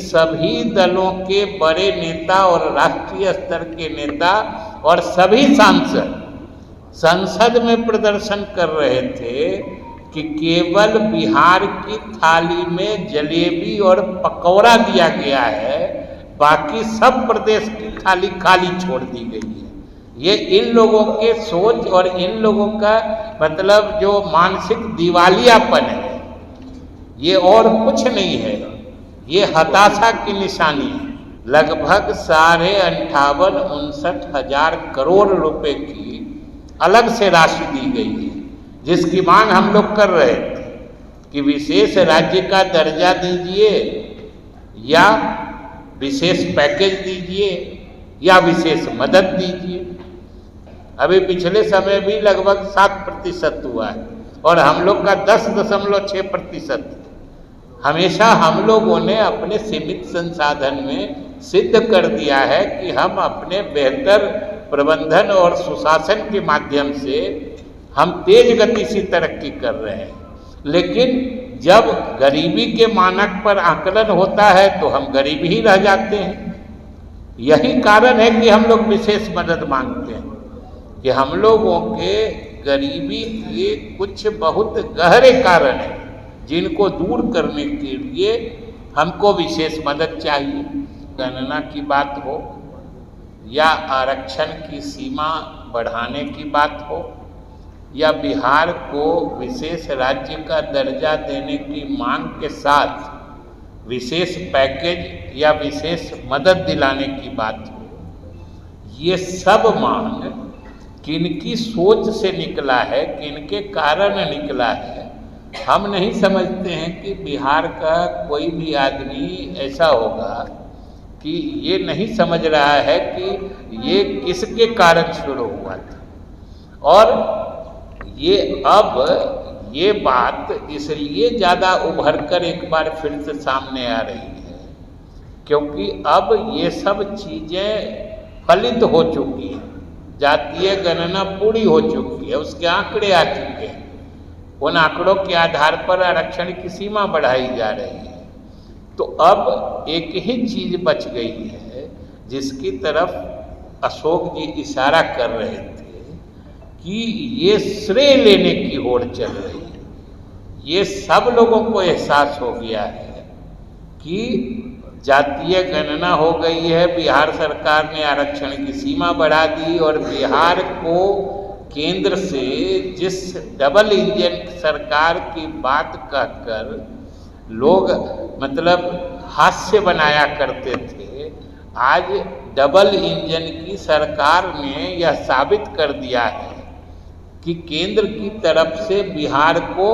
सभी दलों के बड़े नेता और राष्ट्रीय स्तर के नेता और सभी सांसद संसद में प्रदर्शन कर रहे थे कि केवल बिहार की थाली में जलेबी और पकौड़ा दिया गया है, बाकी सब प्रदेश की थाली खाली छोड़ दी गई है। ये इन लोगों के सोच और इन लोगों का मतलब जो मानसिक दिवालियापन है, ये और कुछ नहीं है, ये हताशा की निशानी है। लगभग 58,59,000 करोड़ रुपए की अलग से राशि दी गई है, जिसकी मांग हम लोग कर रहे थे कि विशेष राज्य का दर्जा दीजिए या विशेष पैकेज दीजिए या विशेष मदद दीजिए। अभी पिछले समय भी लगभग 7% हुआ है और हम लोग का 10.6%। हमेशा हम लोगों ने अपने सीमित संसाधन में सिद्ध कर दिया है कि हम अपने बेहतर प्रबंधन और सुशासन के माध्यम से हम तेज गति से तरक्की कर रहे हैं। लेकिन जब गरीबी के मानक पर आकलन होता है तो हम गरीब ही रह जाते हैं। यही कारण है कि हम लोग विशेष मदद मांगते हैं कि हम लोगों के गरीबी के कुछ बहुत गहरे कारण हैं, जिनको दूर करने के लिए हमको विशेष मदद चाहिए। गणना की बात हो या आरक्षण की सीमा बढ़ाने की बात हो या बिहार को विशेष राज्य का दर्जा देने की मांग के साथ विशेष पैकेज या विशेष मदद दिलाने की बात हो, ये सब मांग किनकी सोच से निकला है, किनके कारण निकला है, हम नहीं समझते हैं कि बिहार का कोई भी आदमी ऐसा होगा कि ये नहीं समझ रहा है कि ये किसके कारण शुरू हुआ था। और ये बात इसलिए ज़्यादा उभर कर एक बार फिर से सामने आ रही है क्योंकि अब ये सब चीज़ें फलित हो चुकी हैं, जातीय गणना पूरी हो चुकी है, उसके आंकड़े आ चुके हैं। उन आंकड़ों के आधार पर आरक्षण की सीमा बढ़ाई जा रही है। तो अब एक ही चीज बच गई है जिसकी तरफ अशोक जी इशारा कर रहे थे कि ये श्रेय लेने की ओर चल रही है। ये सब लोगों को एहसास हो गया है कि जातीय गणना हो गई है, बिहार सरकार ने आरक्षण की सीमा बढ़ा दी और बिहार को केंद्र से जिस डबल इंजन सरकार की बात कहकर लोग मतलब हास्य बनाया करते थे, आज डबल इंजन की सरकार ने यह साबित कर दिया है कि केंद्र की तरफ से बिहार को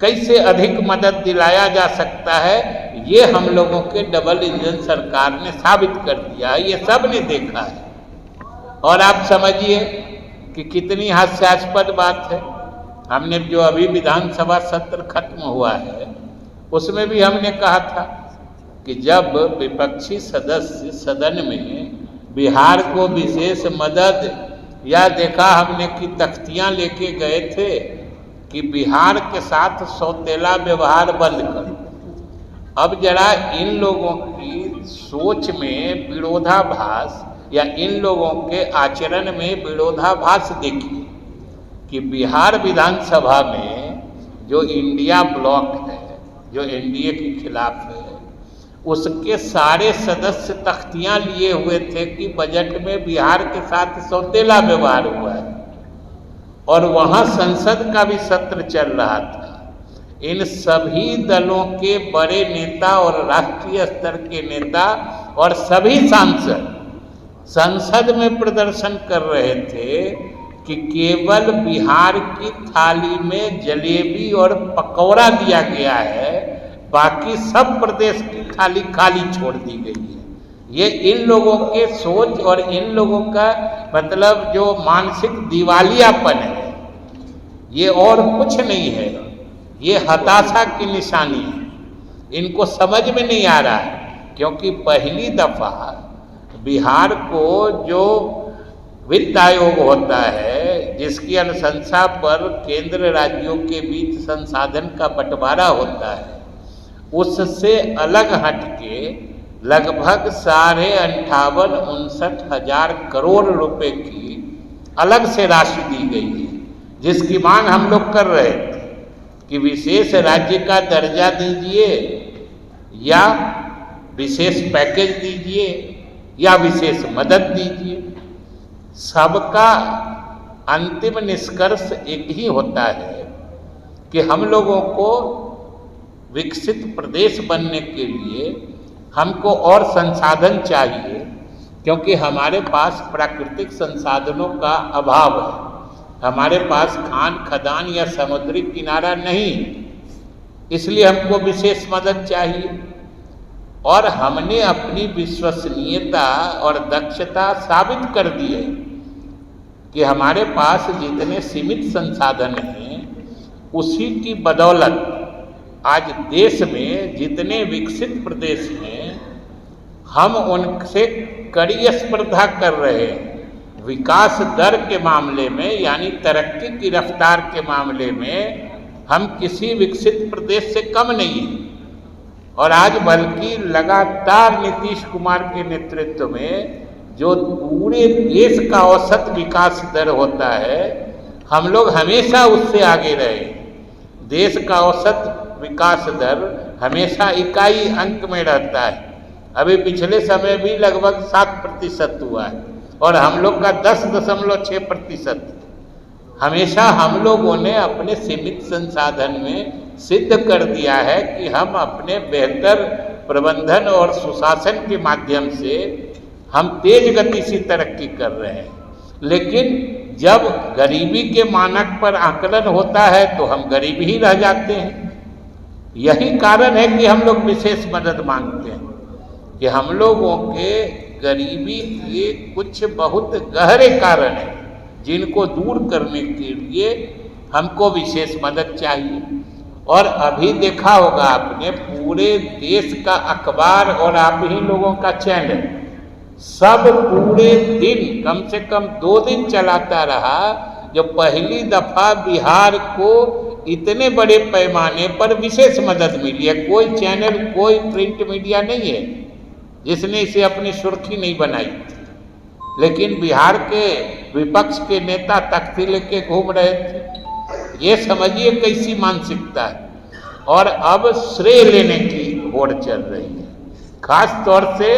कैसे अधिक मदद दिलाया जा सकता है। ये हम लोगों के डबल इंजन सरकार ने साबित कर दिया है, ये सब ने देखा है। और आप समझिए कि कितनी हास्यास्पद बात है। हमने जो अभी विधानसभा सत्र खत्म हुआ है उसमें भी हमने कहा था कि जब विपक्षी सदस्य सदन में बिहार को विशेष मदद या देखा हमने कि तख्तियां लेके गए थे कि बिहार के साथ सौतेला व्यवहार बंद करो। अब जरा इन लोगों की सोच में विरोधाभास या इन लोगों के आचरण में विरोधाभास देखिए कि बिहार विधानसभा में जो इंडिया ब्लॉक है, जो एनडीए के खिलाफ है, उसके सारे सदस्य तख्तियां लिए हुए थे कि बजट में बिहार के साथ सौतेला व्यवहार हुआ है और वहां संसद का भी सत्र चल रहा था। इन सभी दलों के बड़े नेता और राष्ट्रीय स्तर के नेता और सभी सांसद संसद में प्रदर्शन कर रहे थे कि केवल बिहार की थाली में जलेबी और पकौड़ा दिया गया है, बाकी सब प्रदेश की थाली खाली छोड़ दी गई है। ये इन लोगों के सोच और इन लोगों का मतलब जो मानसिक दिवालियापन है, ये और कुछ नहीं है, ये हताशा की निशानी है। इनको समझ में नहीं आ रहा है क्योंकि पहली दफा बिहार को जो वित्त आयोग होता है, जिसकी अनुशंसा पर केंद्र राज्यों के बीच संसाधन का बंटवारा होता है, उससे अलग हटके लगभग 58,59,000 करोड़ रुपए की अलग से राशि दी गई है, जिसकी मांग हम लोग कर रहे थे कि विशेष राज्य का दर्जा दीजिए या विशेष पैकेज दीजिए या विशेष मदद दीजिए। सबका अंतिम निष्कर्ष एक ही होता है कि हम लोगों को विकसित प्रदेश बनने के लिए हमको और संसाधन चाहिए, क्योंकि हमारे पास प्राकृतिक संसाधनों का अभाव है। हमारे पास खान खदान या समुद्री किनारा नहीं है, इसलिए हमको विशेष मदद चाहिए। और हमने अपनी विश्वसनीयता और दक्षता साबित कर दी है कि हमारे पास जितने सीमित संसाधन हैं, उसी की बदौलत आज देश में जितने विकसित प्रदेश हैं, हम उनसे कड़ी स्पर्धा कर रहे हैं। विकास दर के मामले में यानी तरक्की की रफ्तार के मामले में हम किसी विकसित प्रदेश से कम नहीं हैं। और आज बल्कि लगातार नीतीश कुमार के नेतृत्व में जो पूरे देश का औसत विकास दर होता है, हम लोग हमेशा उससे आगे रहे। देश का औसत विकास दर हमेशा इकाई अंक में रहता है। अभी पिछले समय भी लगभग 7% हुआ है और हम लोग का 10.6%। हमेशा हम लोगों ने अपने सीमित संसाधन में सिद्ध कर दिया है कि हम अपने बेहतर प्रबंधन और सुशासन के माध्यम से हम तेज गति से तरक्की कर रहे हैं। लेकिन जब गरीबी के मानक पर आकलन होता है तो हम गरीब ही रह जाते हैं। यही कारण है कि हम लोग विशेष मदद मांगते हैं कि हम लोगों के गरीबी के कुछ बहुत गहरे कारण हैं, जिनको दूर करने के लिए हमको विशेष मदद चाहिए। और अभी देखा होगा आपने, पूरे देश का अखबार और आप ही लोगों का चैनल सब पूरे दिन कम से कम 2 दिन चलाता रहा, जो पहली दफा बिहार को इतने बड़े पैमाने पर विशेष मदद मिली है। कोई चैनल, कोई प्रिंट मीडिया नहीं है जिसने इसे अपनी सुर्खी नहीं बनाई। लेकिन बिहार के विपक्ष के नेता तख्ती लेके घूम रहे थे। ये समझिए कैसी मानसिकता है। और अब श्रेय लेने की होड़ चल रही है। खास तौर से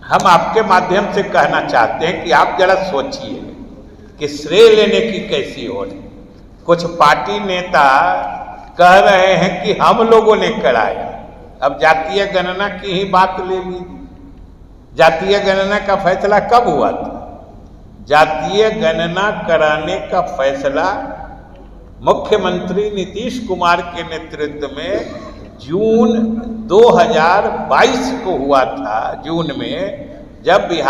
हम आपके माध्यम से कहना चाहते हैं कि आप जरा सोचिए कि श्रेय लेने की कैसी होड़ है। कुछ पार्टी नेता कह रहे हैं कि हम लोगों ने कराया। अब जातीय गणना की ही बात ले लीजिए। जातीय गणना का फैसला कब हुआ था? जातीय गणना कराने का फैसला मुख्यमंत्री नीतीश कुमार के नेतृत्व में जून 2022 को हुआ था। जून में जब बिहार